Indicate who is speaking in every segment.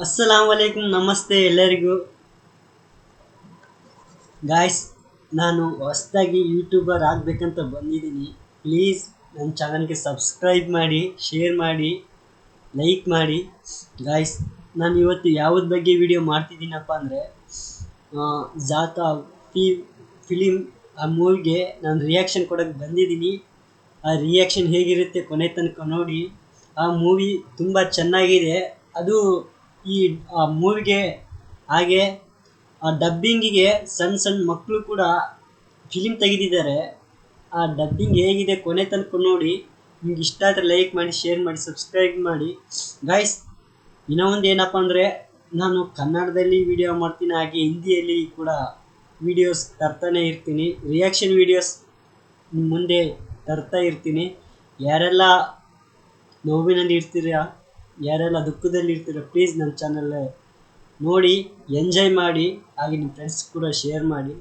Speaker 1: ಅಸ್ಸಲಾಮುಅಲೈಕುಂ, ನಮಸ್ತೆ ಎಲ್ಲರಿಗೂ. ಗಾಯ್ಸ್, ನಾನು ಹೊಸದಾಗಿ ಯೂಟ್ಯೂಬರ್ ಆಗಬೇಕಂತ ಬಂದಿದ್ದೀನಿ. ಪ್ಲೀಸ್ ನನ್ನ ಚಾನಲ್ಗೆ ಸಬ್ಸ್ಕ್ರೈಬ್ ಮಾಡಿ, ಶೇರ್ ಮಾಡಿ, ಲೈಕ್ ಮಾಡಿ. ಗಾಯ್ಸ್, ನಾನು ಇವತ್ತು ಯಾವುದ್ರ ಬಗ್ಗೆ ವಿಡಿಯೋ ಮಾಡ್ತಿದ್ದೀನಪ್ಪ ಅಂದರೆ ಜಾತಾ ಫಿಲಿಮ್ ಆ ಮೂವಿಗೆ ನಾನು ರಿಯಾಕ್ಷನ್ ಕೊಡೋಕ್ಕೆ ಬಂದಿದ್ದೀನಿ. ಆ ರಿಯಾಕ್ಷನ್ ಹೇಗಿರುತ್ತೆ ಕೊನೆ ತನಕ ನೋಡಿ. ಆ ಮೂವಿ ತುಂಬ ಚೆನ್ನಾಗಿದೆ. ಅದು ಈ ಮೂವಿಗೆ ಹಾಗೆ ಆ ಡಬ್ಬಿಂಗಿಗೆ ಸಣ್ಣ ಸಣ್ಣ ಮಕ್ಕಳು ಕೂಡ ಫಿಲಿಮ್ ತೆಗೆದಿದ್ದಾರೆ. ಆ ಡಬ್ಬಿಂಗ್ ಹೇಗಿದೆ ಕೊನೆ ತನಕ ನೋಡಿ. ನಿಮ್ಗೆ ಇಷ್ಟ ಆದರೆ ಲೈಕ್ ಮಾಡಿ, ಶೇರ್ ಮಾಡಿ, ಸಬ್ಸ್ಕ್ರೈಬ್ ಮಾಡಿ. ಗಾಯ್ಸ್, ಇನ್ನೂ ಒಂದು ಏನಪ್ಪ ಅಂದರೆ, ನಾನು ಕನ್ನಡದಲ್ಲಿ ವಿಡಿಯೋ ಮಾಡ್ತೀನಿ, ಹಾಗೆ ಹಿಂದಿಯಲ್ಲಿ ಕೂಡ ವಿಡಿಯೋಸ್ ತರ್ತಾನೆ ಇರ್ತೀನಿ. ರಿಯಾಕ್ಷನ್ ವಿಡಿಯೋಸ್ ಮುಂದೆ ತರ್ತಾ ಇರ್ತೀನಿ. ಯಾರೆಲ್ಲ ನೋವಿನಲ್ಲಿ ಇರ್ತೀರಾ, ಯಾರೆಲ್ಲ ದುಃಖದಲ್ಲಿ ಇರ್ತೀರ, ಪ್ಲೀಸ್ ನನ್ನ ಚಾನಲ್ ನೋಡಿ ಎಂಜಾಯ್ ಮಾಡಿ, ಹಾಗೆ ನಿಮ್ಮ ಫ್ರೆಂಡ್ಸ್ ಕೂಡ ಶೇರ್ ಮಾಡಿ.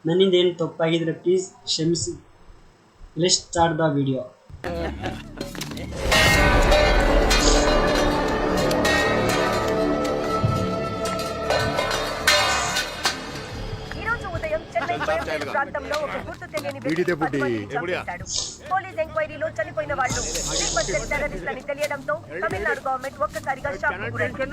Speaker 1: ನನ್ನಿಂದ ಏನು ತಪ್ಪಾಗಿದ್ರೆ ಪ್ಲೀಸ್ ಕ್ಷಮಿಸಿ. Let's start the video.
Speaker 2: ప్రాంతంలో ఒక గుర్తు తెలియని పోలీస్ ఎంక్వైరీలో చనిపోయిన వాళ్ళు టెర్రరిస్టులని తెలియడంతో తమిళనాడు గవర్నమెంట్ ఒక్కసారిగా షాక్ గురైంది.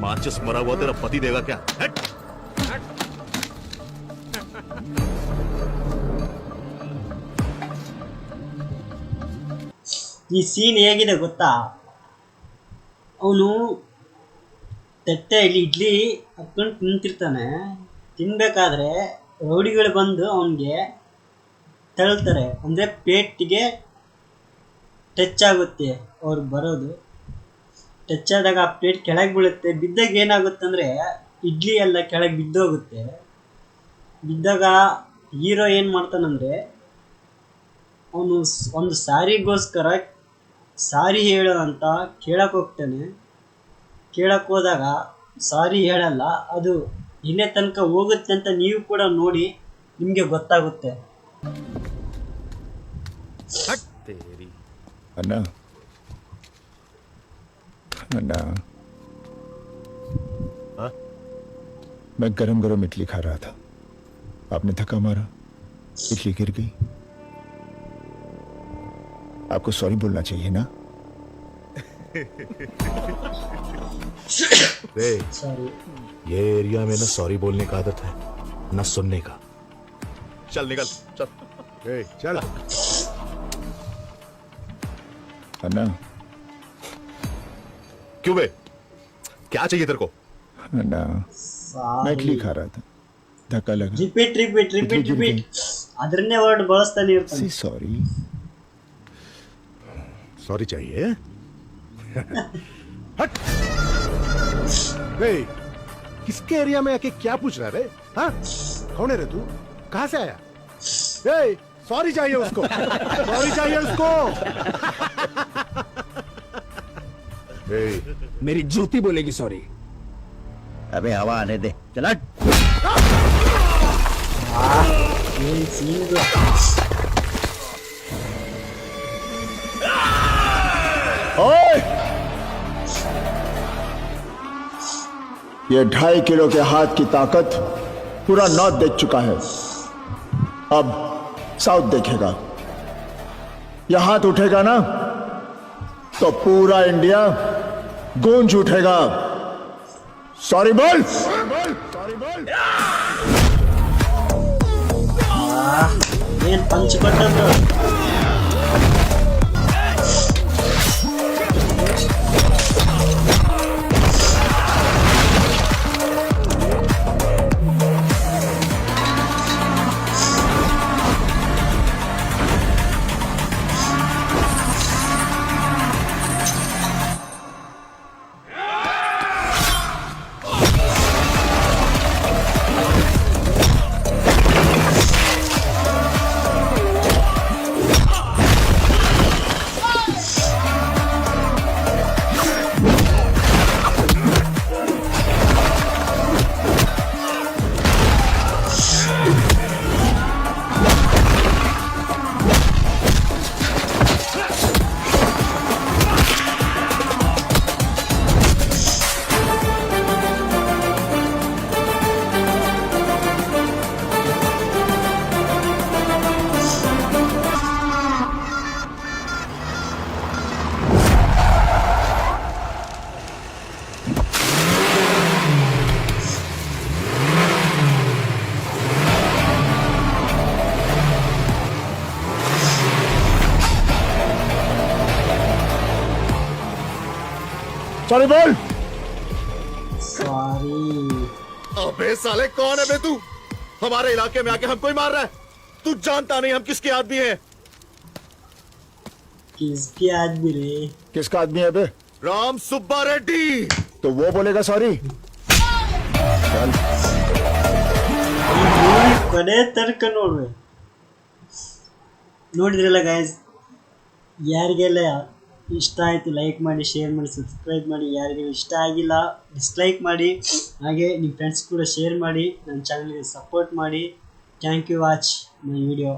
Speaker 3: माचिस मरा हुआ तेरा पति देगा क्या?
Speaker 1: ಈ ಸೀನ್ ಹೇಗಿದೆ ಗೊತ್ತಾ? ಅವನು ತಟ್ಟೆಯಲ್ಲಿ ಇಡ್ಲಿ ಹಾಕ್ಕೊಂಡು ತಿಂತಿರ್ತಾನೆ. ತಿನ್ನಬೇಕಾದ್ರೆ ರೌಡಿಗಳು ಬಂದು ಅವನಿಗೆ ತಳ್ತಾರೆ, ಅಂದರೆ ಪೇಟಿಗೆ ಟಚ್ ಆಗುತ್ತೆ. ಅವ್ರು ಬರೋದು ಟಚ್ ಆದಾಗ ಆ ಪ್ಲೇಟ್ ಕೆಳಗೆ ಬೀಳುತ್ತೆ. ಬಿದ್ದಾಗ ಏನಾಗುತ್ತೆ ಅಂದರೆ ಇಡ್ಲಿ ಎಲ್ಲ ಕೆಳಗೆ ಬಿದ್ದೋಗುತ್ತೆ. ಬಿದ್ದಾಗ ಹೀರೋ ಏನು ಮಾಡ್ತಾನಂದರೆ, ಅವನು ಒಂದು ಸಾರಿಗೋಸ್ಕರ ಸಾರಿ ಹೇಳೋ ಅಂತ ಕೇಳಕ್ಕೆ ಹೋಗ್ತಾನೆ. ಕೇಳಕ್ಕೆ ಹೋದಾಗ ಸಾರಿ ಹೇಳಲ್ಲ. ಅದು ಇಲ್ಲೇ ತನಕ ಹೋಗುತ್ತೆ ಅಂತ ನೀವು ಕೂಡ ನೋಡಿ, ನಿಮಗೆ ಗೊತ್ತಾಗುತ್ತೆ.
Speaker 4: अन्ना अन्ना मैं गरम गरम इडली खा रहा था, आपने धक्का मारा, इडली गिर गई. आपको सॉरी बोलना चाहिए ना?
Speaker 1: ಸಾರಿ.
Speaker 3: ये एरिया में ना सॉरी बोलने का आदत है, ना सुनने का. चल निकल चल.
Speaker 4: चल अन्ना.
Speaker 3: क्यों बे, क्या चाहिए तेरे को?
Speaker 4: अन्ना मैं इडली खा रहा था, धक्का लगा.
Speaker 1: ರಿಪೀಟ್ ರಿಪೀಟ್ ರಿಪೀಟ್ ರಿಪೀಟ್ ಅದನ್ನೇ ವರ್ಡ್ ಬಳಸ್ತಾನೆ ಇರ್ತಾನೆ.
Speaker 4: सी सॉरी.
Speaker 3: सॉरी चाहिए?
Speaker 5: हट! किसके एरिया में आके क्या पूछ रहा रे? हाँ? कौन है रे तू? कहाँ से आया? सॉरी चाहिए उसको. सॉरी चाहिए उसको.
Speaker 6: मेरी जूती बोलेगी सॉरी.
Speaker 7: अबे हवा आने दे, चला.
Speaker 1: ಏನು ಸೀನ್
Speaker 4: ये 2.5 किलो के हाथ की ताकत पूरा नॉर्थ देख चुका है, अब साउथ देखेगा. यह हाथ उठेगा ना तो पूरा इंडिया गूंज उठेगा. सॉरी बोल.
Speaker 1: ಏನು ಪಂಚ್ ಕೊಟ್ಟದ್ದು.
Speaker 4: सॉरी बोल।
Speaker 1: ಸಾರಿ.
Speaker 3: अबे साले कौन है बे तू? हमारे इलाके में आके हमको ही मार रहा है। तू जानता नहीं हम किसके आदमी हैं।
Speaker 1: किसकी आदमी रे?
Speaker 4: किसका आदमी है बे?
Speaker 3: राम सुब्बा रेड्डी।
Speaker 4: तो वो बोलेगा सॉरी।
Speaker 1: ಕೊನೆ ತನಕ ನೋಡುವೆ. ನೋಡಿದ್ರಲ್ಲ ಗೈಸ್, ಯಾರಿಗೆಲ್ಲ ಇಷ್ಟ ಆಯಿತು ಲೈಕ್ ಮಾಡಿ, ಶೇರ್ ಮಾಡಿ, ಸಬ್ಸ್ಕ್ರೈಬ್ ಮಾಡಿ. ಯಾರಿಗೆಲ್ಲ ಇಷ್ಟ ಆಗಿಲ್ಲ ಡಿಸ್ಲೈಕ್ ಮಾಡಿ. ಹಾಗೆ ನಿಮ್ಮ ಫ್ರೆಂಡ್ಸ್ ಕೂಡ ಶೇರ್ ಮಾಡಿ, ನನ್ನ ಚಾನಲ್ಗೆ ಸಪೋರ್ಟ್ ಮಾಡಿ. Thank you watch my video.